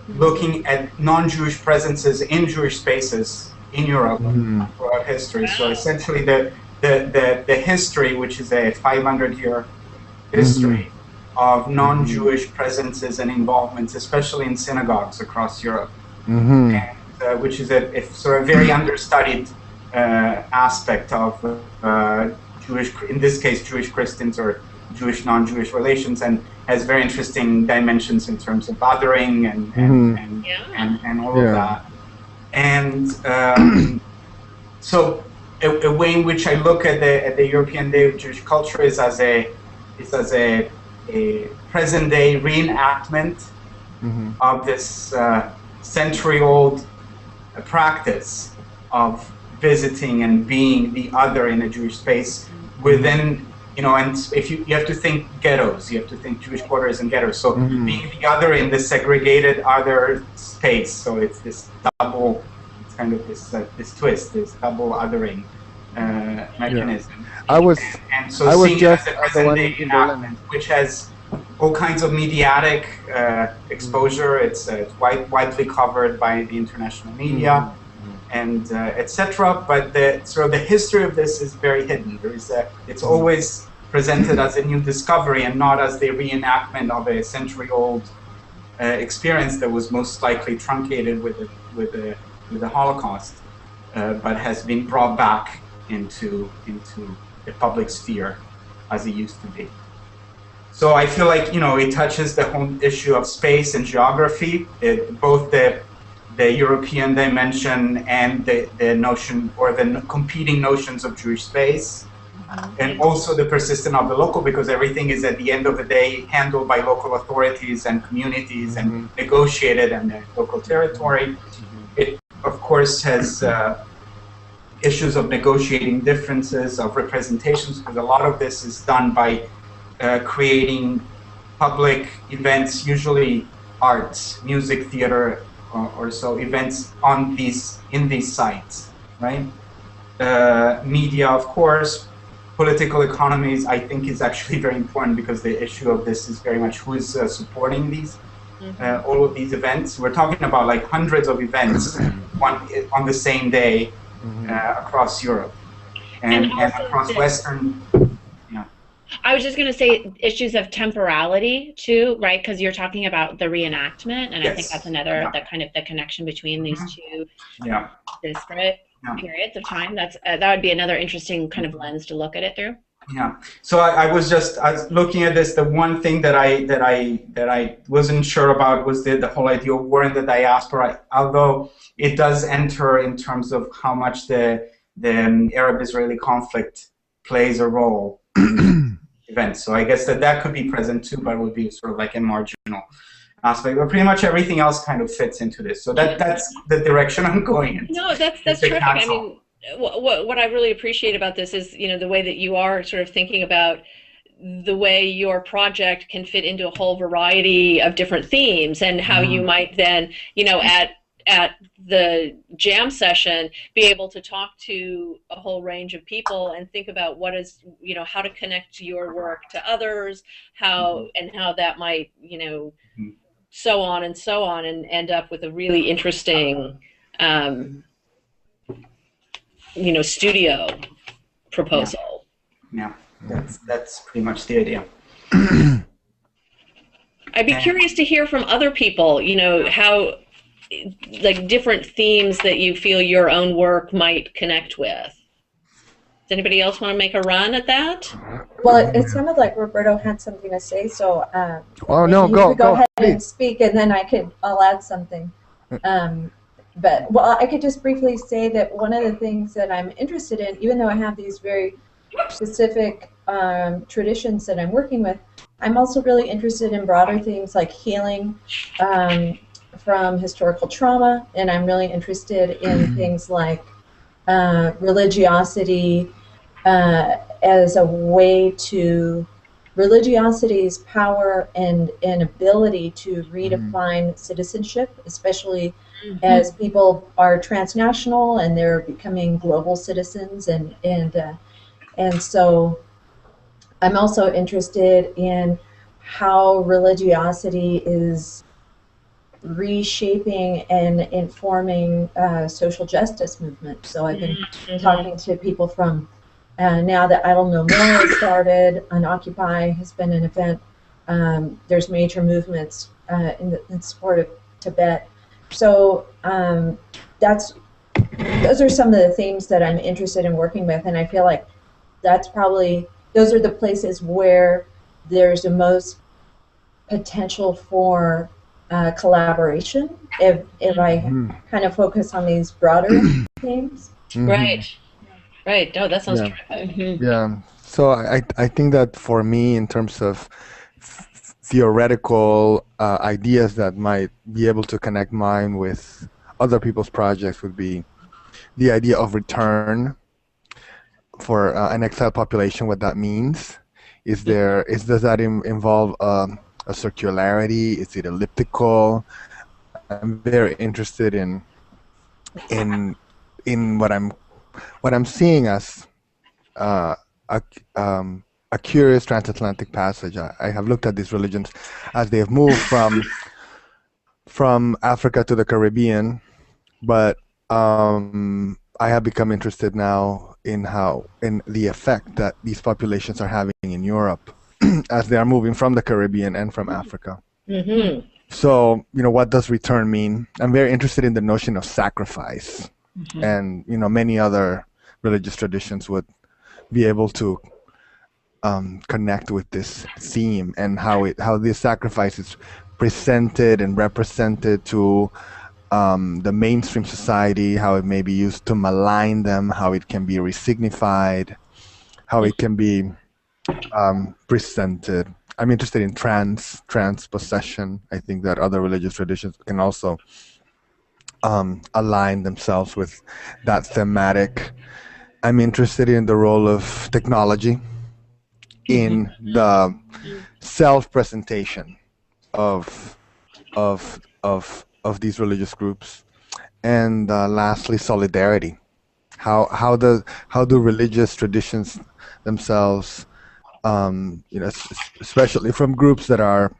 looking at non-Jewish presences in Jewish spaces in Europe throughout history. So essentially the history, which is a 500-year history of non-Jewish presences and involvements, especially in synagogues across Europe. Mm-hmm. and, which is a sort of very understudied aspect of Jewish, in this case, Jewish Christians or Jewish non-Jewish relations, and has very interesting dimensions in terms of othering and all of that. And so a way in which I look at the European Day of Jewish Culture is as a present-day reenactment of this century-old practice of visiting and being the other in a Jewish space within, and if you have to think ghettos, you have to think Jewish quarters and ghettos. So being the other in the segregated other space. So it's this double, it's kind of this twist, this double othering mechanism. And so seeing it as a present-day enactment, which has all kinds of mediatic exposure. It's widely covered by the international media, and etc. But the history of this is very hidden. It's always presented as a new discovery and not as the reenactment of a century-old experience that was most likely truncated with the Holocaust, but has been brought back into the public sphere as it used to be. So I feel like it touches the whole issue of space and geography, both the European dimension and the notion or the competing notions of Jewish space, and also the persistence of the local, because everything is at the end of the day handled by local authorities and communities and negotiated in the local territory. It of course has issues of negotiating differences, of representations, because a lot of this is done by creating public events, usually arts, music, theater, or so events in these sites, right? Media, of course, political economies, I think is actually very important, because the issue of this is very much who is supporting these, all of these events. We're talking about like hundreds of events on the same day across Europe and across Western. I was just going to say issues of temporality too, right? Because you're talking about the reenactment, and I think that's another the kind of the connection between these two disparate periods of time. That would be another interesting kind of lens to look at it through. Yeah. So I was looking at this. The one thing that I wasn't sure about was the whole idea of war in the diaspora, although it does enter in terms of how much the Arab-Israeli conflict plays a role in events. So I guess that could be present too, but it would be sort of like a marginal aspect. But pretty much everything else kind of fits into this. So that's the direction I'm going in. No, that's terrific. I mean, what I really appreciate about this is, the way that you are sort of thinking about the way your project can fit into a whole variety of different themes, and how you might then, at the jam session, be able to talk to a whole range of people and think about what is, how to connect your work to others, how that might, so on and so on, and end up with a really interesting, studio proposal. Yeah, that's pretty much the idea. I'd be curious to hear from other people, how, like, different themes that you feel your own work might connect with. Does anybody else want to make a run at that? Well, it sounded like Roberto had something to say, so go ahead please. and speak, and then I'll add something. But I could just briefly say that one of the things that I'm interested in, even though I have these very specific traditions that I'm working with, I'm also really interested in broader things like healing from historical trauma, and I'm really interested in things like religiosity as a way to religiosity's power and ability to redefine citizenship, especially as people are transnational and they're becoming global citizens, and so I'm also interested in how religiosity is reshaping and informing social justice movement. So I've been talking to people from now that Idle No More has started, Unoccupy has been an event. There's major movements in support of Tibet. so those are some of the themes that I'm interested in working with, and I feel like those are the places where there's the most potential for collaboration if I kind of focus on these broader themes. Right. Right. Oh, that sounds Yeah. terrific. Yeah. So I think that for me, in terms of theoretical ideas that might be able to connect mine with other people's projects would be the idea of return for an exiled population. What that means does that involve a circularity? Is it elliptical? I'm very interested in what I'm seeing as a curious transatlantic passage. I have looked at these religions as they have moved from Africa to the Caribbean, but I have become interested now in the effect that these populations are having in Europe as they are moving from the Caribbean and from Africa. Mm-hmm. So, what does return mean? I'm very interested in the notion of sacrifice, and many other religious traditions would be able to connect with this theme, and how this sacrifice is presented and represented to the mainstream society, how it may be used to malign them, how it can be resignified, how it can be presented. I'm interested in transpossession. I think that other religious traditions can also align themselves with that thematic. I'm interested in the role of technology in the self-presentation of these religious groups, and lastly, solidarity. How do religious traditions themselves, especially from groups that are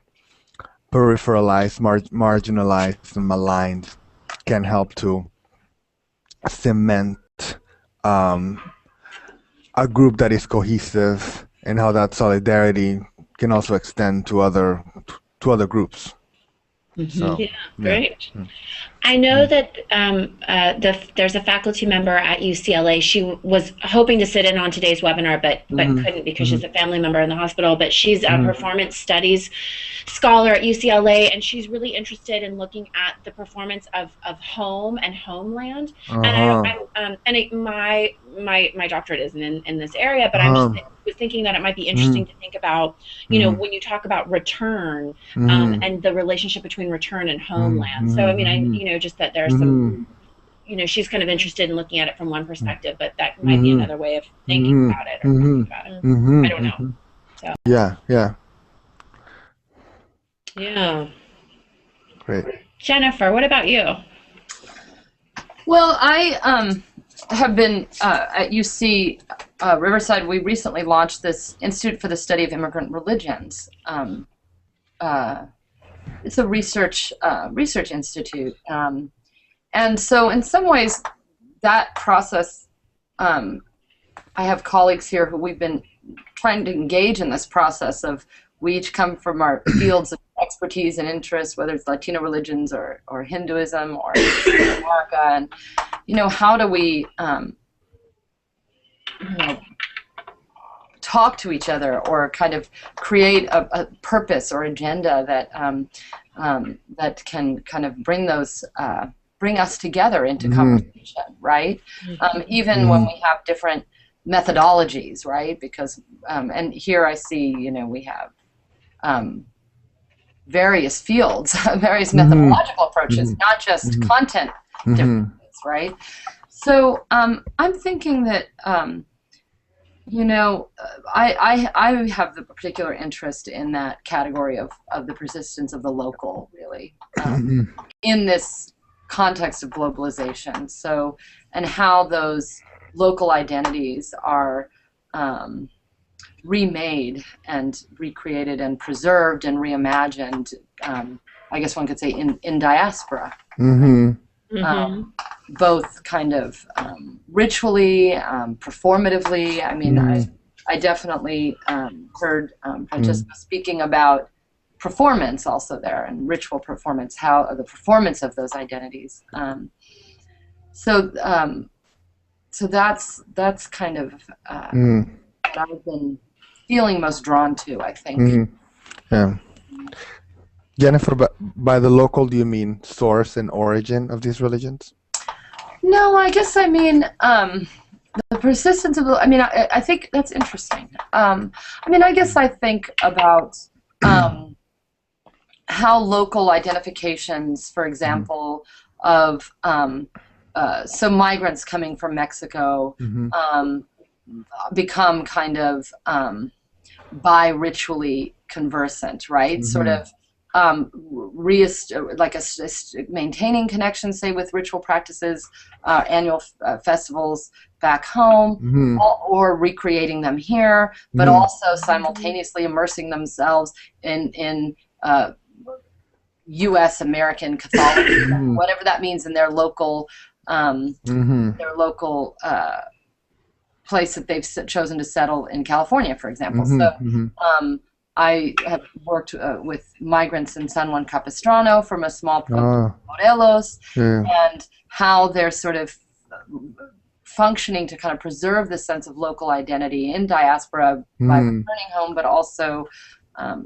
peripheralized, marginalized, and maligned, can help to cement a group that is cohesive, and how that solidarity can also extend to other groups. So, Yeah, great. I know that there's a faculty member at UCLA. She was hoping to sit in on today's webinar, but couldn't because she's a family member in the hospital. But she's a performance studies scholar at UCLA, and she's really interested in looking at the performance of home and homeland. And my doctorate isn't in this area, but I'm just was thinking that it might be interesting to think about, when you talk about return and the relationship between return and homeland. So I mean, just that there's some, she's kind of interested in looking at it from one perspective, but that might be another way of thinking about it or thinking about it. I don't know. So. Yeah. Yeah. Great. Jennifer, what about you? Well, I have been at UC Riverside. We recently launched this Institute for the Study of Immigrant Religions. It's a research institute, and so in some ways, that process. I have colleagues here who we've been trying to engage in this process of. We each come from our fields of expertise and interest, whether it's Latino religions or Hinduism or America, and how do we talk to each other or kind of create a purpose or agenda that that can kind of bring us together into conversation, right? Even when we have different methodologies, right? Because and here I see, we have various fields, various methodological approaches, not just content differences, right? So I'm thinking that, I have the particular interest in that category of the persistence of the local, really, in this context of globalization. So, and how those local identities are remade and recreated and preserved and reimagined, I guess one could say in diaspora. Both kind of ritually, performatively. I mean, I definitely heard Francesca speaking about performance also there, and ritual performance, how the performance of those identities. So that's kind of what I've been feeling most drawn to, I think. Yeah. Jennifer, by the local, do you mean source and origin of these religions? No, I guess I mean the persistence of the. I mean, I think that's interesting. I mean, I guess I think about how local identifications, for example, of some migrants coming from Mexico become kind of bi-ritually conversant, right? Sort of maintaining connections, say, with ritual practices, annual festivals back home, or recreating them here, but also simultaneously immersing themselves in U.S. American Catholicism, whatever that means, in their local place that they've chosen to settle in California, for example. So I have worked with migrants in San Juan Capistrano from a small province of Morelos, and how they're sort of functioning to kind of preserve this sense of local identity in diaspora by returning home, but also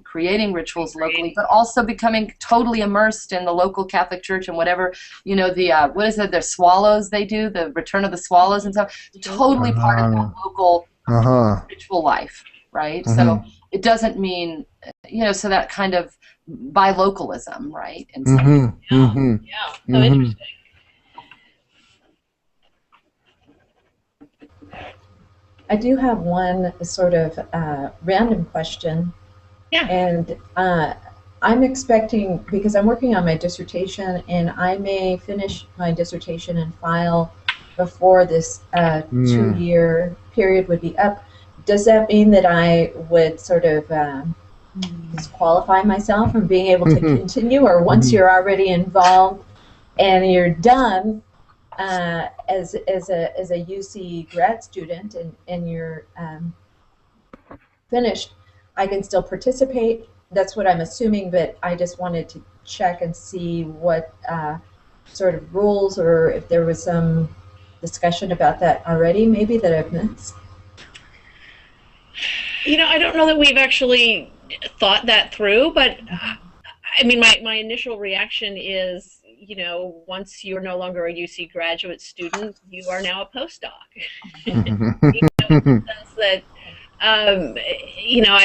creating rituals locally, but also becoming totally immersed in the local Catholic Church and whatever, you know, the what is it, the swallows they do, the return of the swallows and stuff, totally part of that local ritual life, right? So it doesn't mean, you know, so that kind of bi-localism, right? Yeah. So interesting. I do have one sort of random question. Yeah. And I'm expecting, because I'm working on my dissertation, and I may finish my dissertation and file before this 2-year period would be up. Does that mean that I would sort of disqualify myself from being able to continue, or once you're already involved and you're done as a UC grad student and you're finished, I can still participate? That's what I'm assuming, but I just wanted to check and see what sort of rules, or if there was some discussion about that already, maybe, that I've missed. You know, I don't know that we've actually thought that through, but I mean, my initial reaction is, you know, once you're no longer a UC graduate student, you are now a postdoc. You know, in the sense that, you know,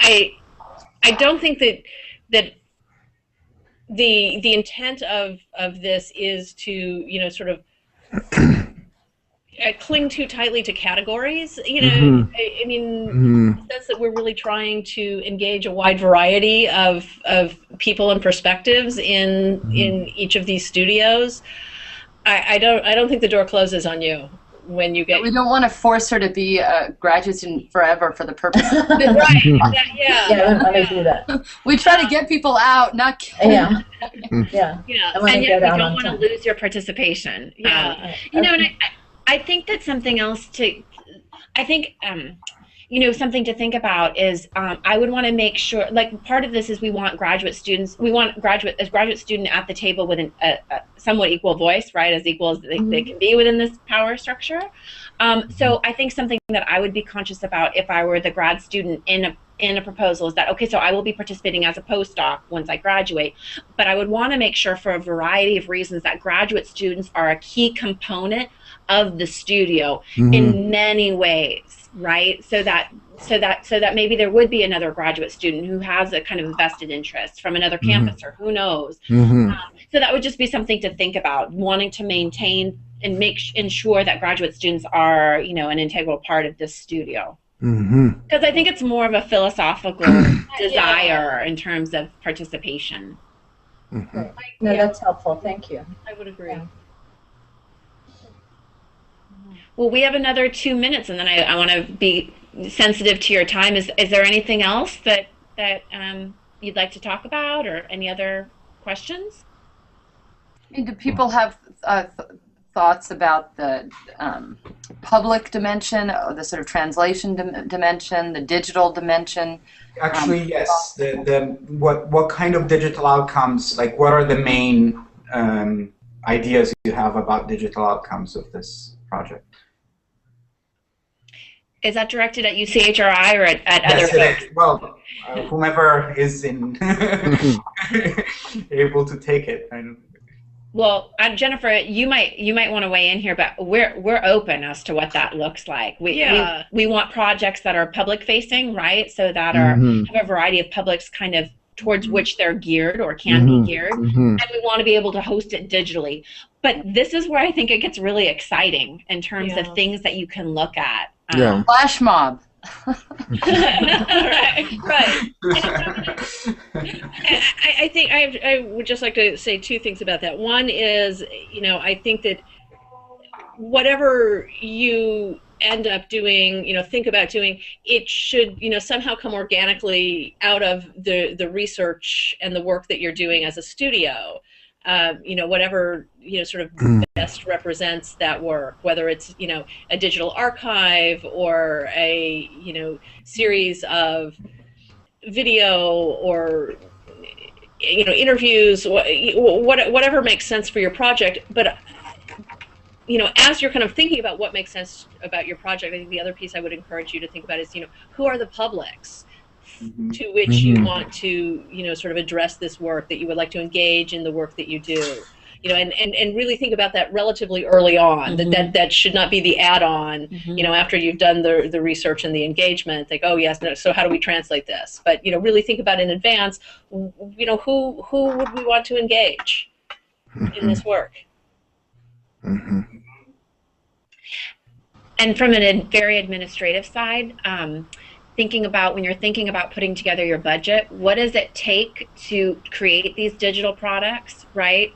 I don't think that the intent of this is to, you know, sort of cling too tightly to categories. You know, I mean, in the sense that we're really trying to engage a wide variety of people and perspectives in each of these studios. I don't think the door closes on you when you get. We don't want to force her to be a graduate student forever for the purpose. Right. Yeah, I don't want to do that. We try to get people out, not. Yeah. Yeah. And yet we don't want to lose your participation. Yeah. You know, and I think that's something else to. I think. You know, something to think about is I would want to make sure, like, part of this is we want graduate students, we want graduate student at the table with a somewhat equal voice, right, as equal as they can be within this power structure. So I think something that I would be conscious about if I were the grad student in a proposal is that, okay, so I will be participating as a postdoc once I graduate, but I would want to make sure, for a variety of reasons, that graduate students are a key component of the studio in many ways, right? So that maybe there would be another graduate student who has a kind of vested interest from another campus, or who knows. So that would just be something to think about, wanting to maintain and ensure that graduate students are, you know, an integral part of this studio. Because I think it's more of a philosophical desire in terms of participation. Right. No, that's helpful. Thank you. I would agree. Yeah. Well, we have another 2 minutes, and then I want to be sensitive to your time. Is there anything else that you'd like to talk about, or any other questions? I mean, do people have thoughts about the public dimension, the sort of translation dimension, the digital dimension? Actually, yes. What kind of digital outcomes, like what are the main ideas you have about digital outcomes of this project? Is that directed at UCHRI or at other Yes, folks? well, whomever is in able to take it. Well, Jennifer, you might want to weigh in here, but we're open as to what that looks like. We want projects that are public facing, right? So that have a variety of publics kind of towards which they're geared or can be geared, and we want to be able to host it digitally. But this is where I think it gets really exciting in terms of things that you can look at. Flash mob. right. I think I would just like to say two things about that. One is, I think that whatever you end up doing, think about doing, it should, somehow come organically out of the research and the work that you're doing as a studio. Whatever, sort of best represents that work, whether it's, a digital archive or a, series of video or, interviews, whatever makes sense for your project. But, as you're kind of thinking about what makes sense about your project, I think the other piece I would encourage you to think about is, who are the publics to which you want to, sort of address this work, that you would like to engage in the work that you do, and really think about that relatively early on. That should not be the add-on, after you've done the research and the engagement. Like, oh yes, no, so how do we translate this? But really think about in advance. Who would we want to engage in this work? And from a very administrative side, thinking about, when you're thinking about putting together your budget, what does it take to create these digital products, right?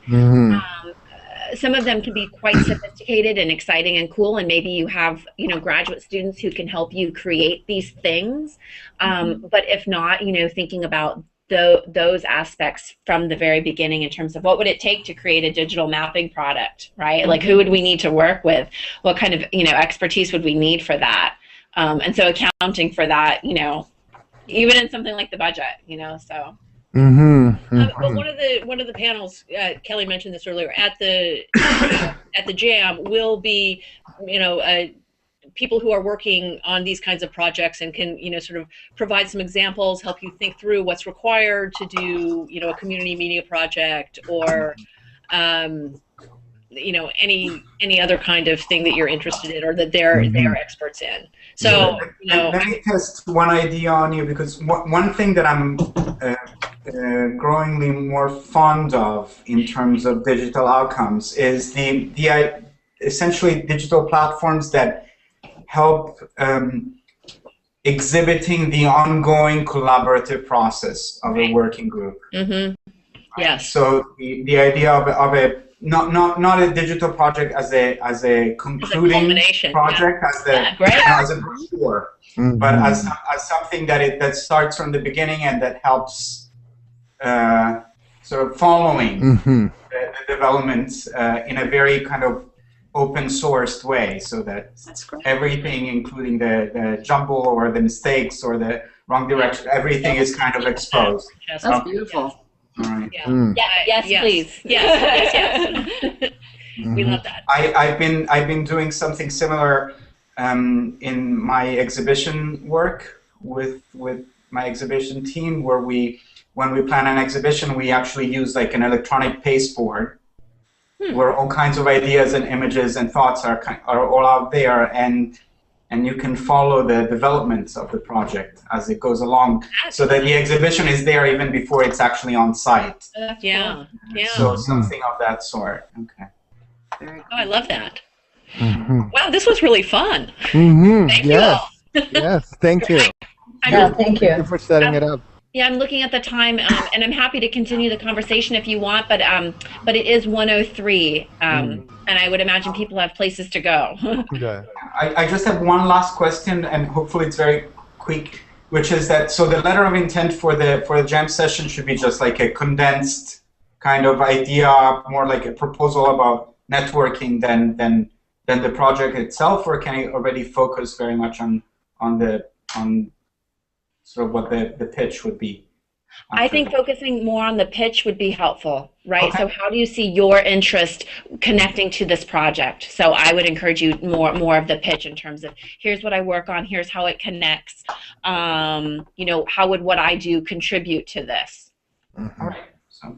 Some of them can be quite sophisticated and exciting and cool, and maybe you have, graduate students who can help you create these things. But if not, thinking about those aspects from the very beginning in terms of what would it take to create a digital mapping product, right? Like, who would we need to work with? What kind of, expertise would we need for that? And so accounting for that, even in something like the budget, so. But one of the panels, Kelly mentioned this earlier, at the Jam will be, people who are working on these kinds of projects and can, sort of provide some examples, help you think through what's required to do, a community media project, or any other kind of thing that you're interested in or that they're experts in. So, let me test one idea on you, because one thing that I'm growingly more fond of in terms of digital outcomes is the essentially digital platforms that help exhibiting the ongoing collaborative process of a working group. Yes. So the idea of a not a digital project as a concluding project, as a brochure, but as something that starts from the beginning and that helps sort of following the development in a very kind of open sourced way, so that everything, including the jumble or the mistakes or the wrong direction, everything is kind of exposed. That's beautiful. All right. Yes, please. Yes. We love that. I've been doing something similar in my exhibition work with my exhibition team, where when we plan an exhibition, we actually use like an electronic pasteboard where all kinds of ideas and images and thoughts are all out there, and you can follow the developments of the project as it goes along, so that the exhibition is there even before it's actually on site. Yeah. So something of that sort. Okay. Oh, I love that. Wow, this was really fun. Thank you all. Yes, thank you. Thank you for setting it up. Yeah, I'm looking at the time, and I'm happy to continue the conversation if you want, but it is 1:03, and I would imagine people have places to go. Okay. I just have one last question, and hopefully it's very quick, which is that, so the letter of intent for the jam session should be just like a condensed kind of idea, more like a proposal about networking than the project itself, or can it already focus very much on sort of what the pitch would be? I think focusing more on the pitch would be helpful, right? Okay. So how do you see your interest connecting to this project? So I would encourage you more of the pitch in terms of here's what I work on, here's how it connects. You know, how would what I do contribute to this? All right. So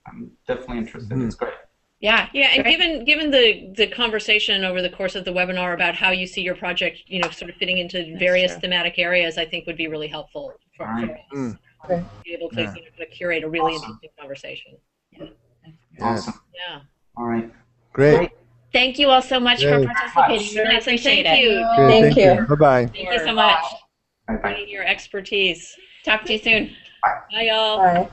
I'm definitely interested. It's great. Yeah, and given the conversation over the course of the webinar about how you see your project, you know, sort of fitting into various thematic areas, I think would be really helpful for us to be able to, you know, kind of curate a really interesting conversation. Awesome. Yeah. All right. Great. Thank you all so much for participating. Really Really appreciate appreciate it. Great, Thank you. Bye-bye. Thank you so much Bye-bye. for your expertise. Talk to you soon. Bye, y'all. Bye.